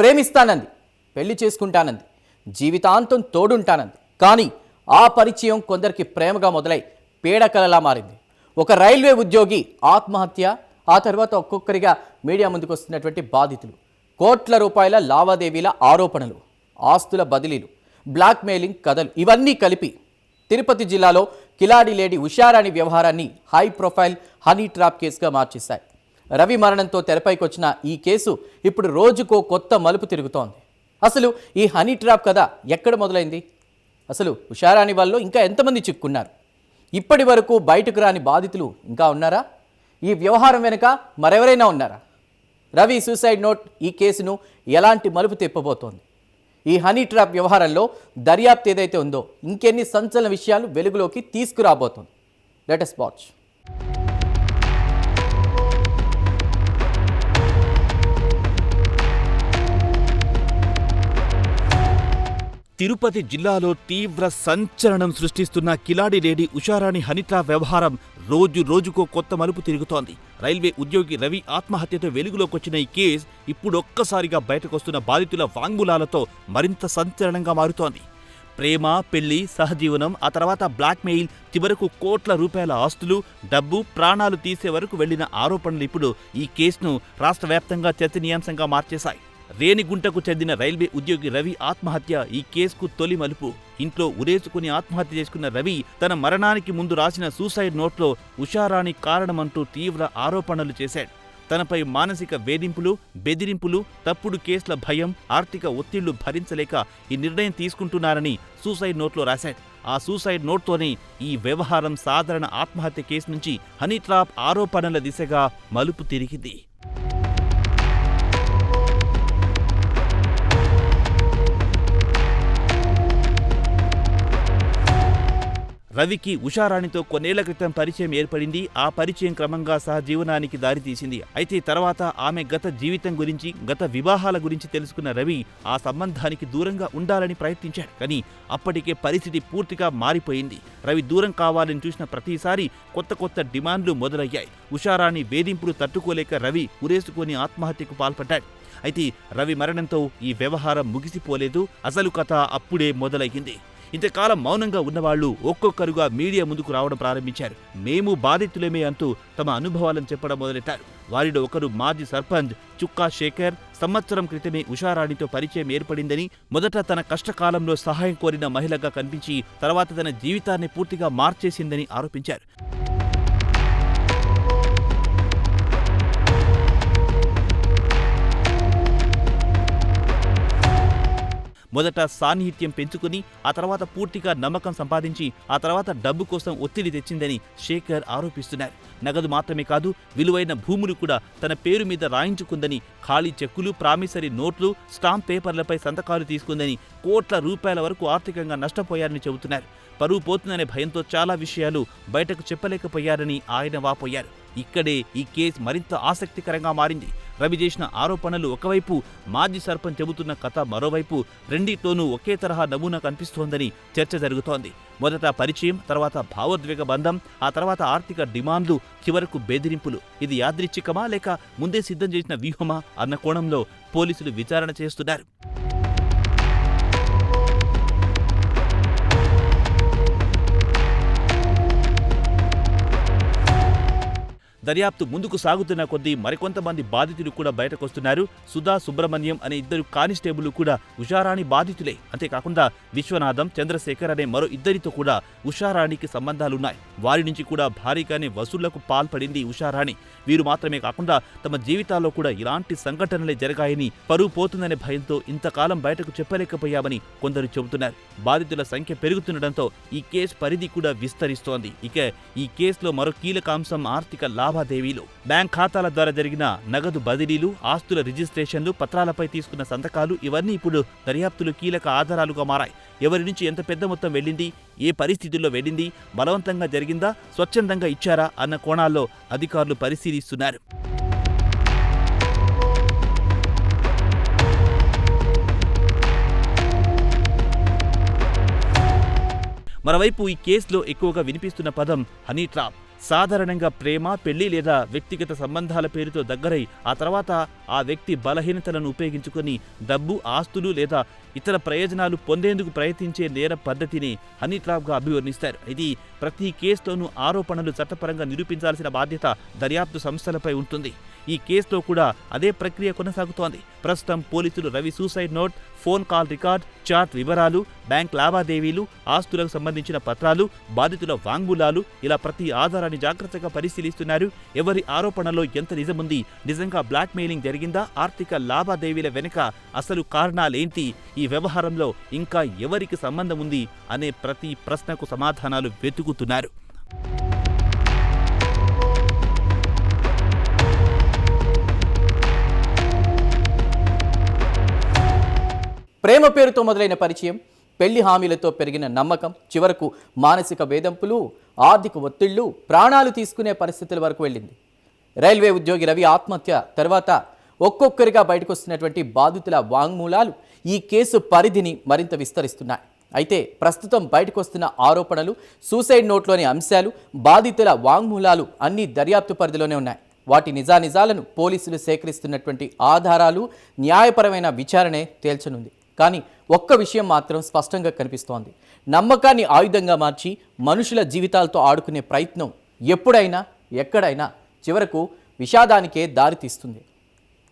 ప్రేమిస్తానంది, పెళ్లి చేసుకుంటానంది, జీవితాంతం తోడుంటానంది. కానీ ఆ పరిచయం కొందరికి ప్రేమగా మొదలై పీడకలలా మారింది. ఒక రైల్వే ఉద్యోగి ఆత్మహత్య, ఆ తర్వాత ఒక్కొక్కరిగా మీడియా ముందుకు వస్తున్నటువంటి బాధితులు, కోట్ల రూపాయల లావాదేవీల ఆరోపణలు, ఆస్తుల బదిలీలు, బ్లాక్మెయిలింగ్ కథలు, ఇవన్నీ కలిపి తిరుపతి జిల్లాలో కిలాడి లేడీ ఉషారాణి వ్యవహారాన్ని హై ప్రొఫైల్ హనీ ట్రాప్ కేసుగా మార్చేశాయి. రవి మరణంతో తెరపైకి వచ్చిన ఈ కేసు ఇప్పుడు రోజుకో కొత్త మలుపు తిరుగుతోంది. అసలు ఈ హనీ ట్రాప్ కథ ఎక్కడ మొదలైంది? అసలు ఉషారాణి వాళ్ళు ఇంకా ఎంతమంది చిక్కున్నారు? ఇప్పటి వరకు బయటకు రాని బాధితులు ఇంకా ఉన్నారా? ఈ వ్యవహారం వెనుక మరెవరైనా ఉన్నారా? రవి సూసైడ్ నోట్ ఈ కేసును ఎలాంటి మలుపు తిప్పబోతోంది? ఈ హనీ ట్రాప్ వ్యవహారంలో దర్యాప్తు ఏదైతే ఉందో ఇంకెన్ని సంచలన విషయాలు వెలుగులోకి తీసుకురాబోతోంది? Let us watch. తిరుపతి జిల్లాలో తీవ్ర సంచలనం సృష్టిస్తున్న కిలాడి లేడీ ఉషారాణి హనీ ట్రాప్ వ్యవహారం రోజు రోజుకో కొత్త మలుపు తిరుగుతోంది. రైల్వే ఉద్యోగి రవి ఆత్మహత్యతో వెలుగులోకొచ్చిన ఈ కేసు ఇప్పుడొక్కసారిగా బయటకొస్తున్న బాధితుల వాంగ్మూలాలతో మరింత సంచలనంగా మారుతోంది. ప్రేమ, పెళ్లి, సహజీవనం, ఆ తర్వాత బ్లాక్మెయిల్, చివరకు కోట్ల రూపాయల ఆస్తులు, డబ్బు, ప్రాణాలు తీసే వరకు వెళ్లిన ఆరోపణలు ఇప్పుడు ఈ కేసును రాష్ట్ర వ్యాప్తంగా చర్చనీయాంశంగా మార్చేశాయి. రేణిగుంటకు చెందిన రైల్వే ఉద్యోగి రవి ఆత్మహత్య ఈ కేసుకు తొలి మలుపు. ఇంట్లో ఉరేసుకుని ఆత్మహత్య చేసుకున్న రవి తన మరణానికి ముందు రాసిన సూసైడ్ నోట్లో ఉషారాణి కారణమంటూ తీవ్ర ఆరోపణలు చేశాడు. తనపై మానసిక వేధింపులు, బెదిరింపులు, తప్పుడు కేసుల భయం, ఆర్థిక ఒత్తిళ్లు భరించలేక ఈ నిర్ణయం తీసుకుంటున్నారని సూసైడ్ నోట్లో రాశాడు. ఆ సూసైడ్ నోట్తోనే ఈ వ్యవహారం సాధారణ ఆత్మహత్య కేసు నుంచి హనీ ట్రాప్ ఆరోపణల దిశగా మలుపు తిరిగింది. రవికి ఉషారాణితో కొన్నేళ్ల క్రితం పరిచయం ఏర్పడింది. ఆ పరిచయం క్రమంగా సహజీవనానికి దారితీసింది. అయితే తర్వాత ఆమె గత జీవితం గురించి, గత వివాహాల గురించి తెలుసుకున్న రవి ఆ సంబంధానికి దూరంగా ఉండాలని ప్రయత్నించాడు. కానీ అప్పటికే పరిస్థితి పూర్తిగా మారిపోయింది. రవి దూరం కావాలని చూసిన ప్రతిసారి కొత్త కొత్త డిమాండ్లు మొదలయ్యాయి. ఉషారాణి వేధింపులు తట్టుకోలేక రవి ఉరేసుకొని ఆత్మహత్యకు పాల్పడ్డాడు. అయితే రవి మరణంతో ఈ వ్యవహారం ముగిసిపోలేదు. అసలు కథ అప్పుడే మొదలయ్యింది. ఇంతకాలం మౌనంగా ఉన్నవాళ్లు ఒక్కొక్కరుగా మీడియా ముందుకు రావడం ప్రారంభించారు. మేము బాధితులేమే అంటూ తమ అనుభవాలను చెప్పడం మొదలెట్టారు. వారిలో ఒకరు మాజీ సర్పంచ్ చుక్కా శేఖర్. సంవత్సరం క్రితమే ఉషారాణితో పరిచయం ఏర్పడిందని, మొదట తన కష్టకాలంలో సహాయం కోరిన మహిళగా కనిపించి తర్వాత తన జీవితాన్ని పూర్తిగా మార్చేసిందని ఆరోపించారు. మొదట సాన్నిహిత్యం పెంచుకుని, ఆ తర్వాత పూర్తిగా నమ్మకం సంపాదించి, ఆ తర్వాత డబ్బు కోసం ఒత్తిడి తెచ్చిందని శేఖర్ ఆరోపిస్తున్నారు. నగదు మాత్రమే కాదు, విలువైన భూములు కూడా తన పేరు మీద రాయించుకుందని, ఖాళీ చెక్కులు, ప్రామిసరీ నోట్లు, స్టాంప్ పేపర్లపై సంతకాలు తీసుకుందని, కోట్ల రూపాయల వరకు ఆర్థికంగా నష్టపోయారని చెబుతున్నారు. పరువు పోతుందనే భయంతో చాలా విషయాలు బయటకు చెప్పలేకపోయారని ఆయన వాపోయారు. ఇక్కడే ఈ కేసు మరింత ఆసక్తికరంగా మారింది. రవి చేసిన ఆరోపణలు ఒకవైపు, మాజీ సర్పంచ్ చెబుతున్న కథ మరోవైపు, రెండిట్లోనూ ఒకే తరహా నమూనా కనిపిస్తోందని చర్చ జరుగుతోంది. మొదట పరిచయం, తర్వాత భావోద్వేగ బంధం, ఆ తర్వాత ఆర్థిక డిమాండ్లు, చివరకు బెదిరింపులు. ఇది యాదృచ్ఛికమా లేక ముందే సిద్ధం చేసిన వ్యూహమా అన్న కోణంలో పోలీసులు విచారణ చేస్తున్నారు. దర్యాప్తు ముందుకు సాగుతున్న కొద్దీ మరికొంతమంది బాధితులు కూడా బయటకొస్తున్నారు. సుధా, సుబ్రహ్మణ్యం అనే ఇద్దరు కానిస్టేబుల్ కూడా ఉషారాణి బాధితులే. అంతేకాకుండా విశ్వనాథం, చంద్రశేఖర్ అనే మరో ఇద్దరితో కూడా ఉషారాణికి సంబంధాలున్నాయి. వారి నుంచి కూడా భారీగానే వసూళ్లకు పాల్పడింది ఉషారాణి. వీరు మాత్రమే కాకుండా తమ జీవితాల్లో కూడా ఇలాంటి సంఘటనలే జరగాయని, పరువు పోతుందనే భయంతో ఇంతకాలం బయటకు చెప్పలేకపోయామని కొందరు చెబుతున్నారు. బాధితుల సంఖ్య పెరుగుతుండటంతో ఈ కేసు పరిధి కూడా విస్తరిస్తోంది. ఇక ఈ కేసులో మరో కీలక అంశం ఆర్థిక లావాదేవీలు. బ్యాంక్ ఖాతాల ద్వారా జరిగిన నగదు బదిలీలు, ఆస్తుల రిజిస్ట్రేషన్లు, పత్రాలపై తీసుకున్న సంతకాలు, ఇవన్నీ ఇప్పుడు దర్యాప్తులు కీలక ఆధారాలుగా మారాయి. ఎవరి నుంచి ఎంత పెద్ద మొత్తం వెళ్ళింది, ఏ పరిస్థితుల్లో వెళ్ళింది, బలవంతంగా జరిగిందా, స్వచ్ఛందంగా ఇచ్చారా అన్న కోణాల్లో అధికారులు పరిశీలిస్తున్నారు. మరోవైపు ఈ కేసులో ఎక్కువగా వినిపిస్తున్న పదం హనీ ట్రాప్. సాధారణంగా ప్రేమ, పెళ్లి లేదా వ్యక్తిగత సంబంధాల పేరుతో దగ్గరై ఆ తర్వాత ఆ వ్యక్తి బలహీనతలను ఉపయోగించుకొని డబ్బు, ఆస్తులు లేదా ఇతర ప్రయోజనాలు పొందేందుకు ప్రయత్నించే నేర పద్ధతిని హనీ ట్రాప్గా అభివర్ణిస్తారు. ఇది ప్రతి కేసులోనూ ఆరోపణలు చట్టపరంగా నిరూపించాల్సిన బాధ్యత దర్యాప్తు సంస్థలపై ఉంటుంది. ఈ కేసులో కూడా అదే ప్రక్రియ కొనసాగుతోంది. ప్రస్తుతం పోలీసులు Ravi suicide note, phone call record, chat వివరాలు, బ్యాంక్ లావాదేవీలు, ఆస్తులకు సంబంధించిన పత్రాలు, బాధితుల వాంగ్మూలాలు ఇలా ప్రతి ఆధారాన్ని జాగ్రత్తగా పరిశీలిస్తున్నారు. ఎవరి ఆరోపణలో ఎంత నిజముంది, నిజంగా బ్లాక్ మెయిలింగ్ జరిగిందా, ఆర్థిక లావాదేవీల వెనుక అసలు కారణాలేంటి, ఈ వ్యవహారంలో ఇంకా ఎవరికి సంబంధం ఉంది అనే ప్రతి ప్రశ్నకు సమాధానాలు వెతుకుతున్నారు. ప్రేమ పేరుతో మొదలైన పరిచయం, పెళ్లి హామీలతో పెరిగిన నమ్మకం, చివరకు మానసిక వేధింపులు, ఆర్థిక ఒత్తిళ్లు, ప్రాణాలు తీసుకునే పరిస్థితుల వరకు వెళ్ళింది. రైల్వే ఉద్యోగి రవి ఆత్మహత్య తర్వాత ఒక్కొక్కరిగా బయటకు వస్తున్నటువంటి బాధితుల వాంగ్మూలాలు ఈ కేసు పరిధిని మరింత విస్తరిస్తున్నాయి. అయితే ప్రస్తుతం బయటకు వస్తున్న ఆరోపణలు, సూసైడ్ నోట్లోని అంశాలు, బాధితుల వాంగ్మూలాలు అన్నీ దర్యాప్తు పరిధిలోనే ఉన్నాయి. వాటి నిజానిజాలను పోలీసులు సేకరిస్తున్నటువంటి ఆధారాలు న్యాయపరమైన విచారణే తేల్చనుంది. కానీ ఒక్క విషయం మాత్రం స్పష్టంగా కనిపిస్తోంది. నమ్మకాన్ని ఆయుధంగా మార్చి మనుషుల జీవితాలతో ఆడుకునే ప్రయత్నం ఎప్పుడైనా ఎక్కడైనా చివరకు విషాదానికే దారితీస్తుంది.